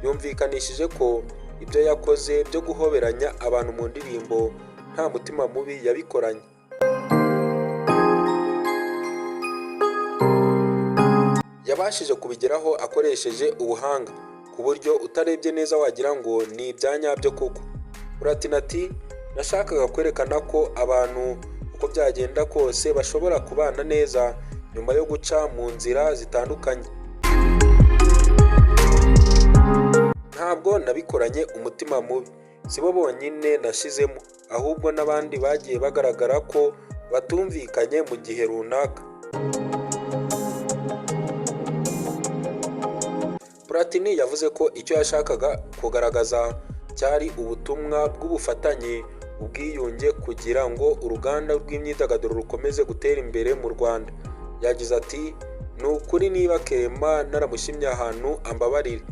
yumvikanishije ko ibyo yakoze byo guhoberanya abantu mu ndirimbo nta mutima mubi yabikoranye. Yabashije kubigeraho akoresheje ubuhanga ku buryo utarebye neza wagira ngo ni ibya nyabyo koko. Platini ati nashakaga kwerekana ko abantu uko byagenda kose bashobora kubana neza nyuma yo guca mu nzira zitandukanye. Ntabwo nabikoranye umutima mubi, sibo bonyine nashizemo, ahubwo n'abandi bagiye bagaragara ko batumvikanye mu gihe runaka. Platini yavuze ko icyo yashakaga kugaragaza cyari ubutumwa bw'ubufatanye, ubwiyunge kugira ngo uruganda rw'imyidagaduro rukomeze gutera imbere mu Rwanda. Yagize ati ni ukuri niba Clement naramushimye ahantu ambabarire,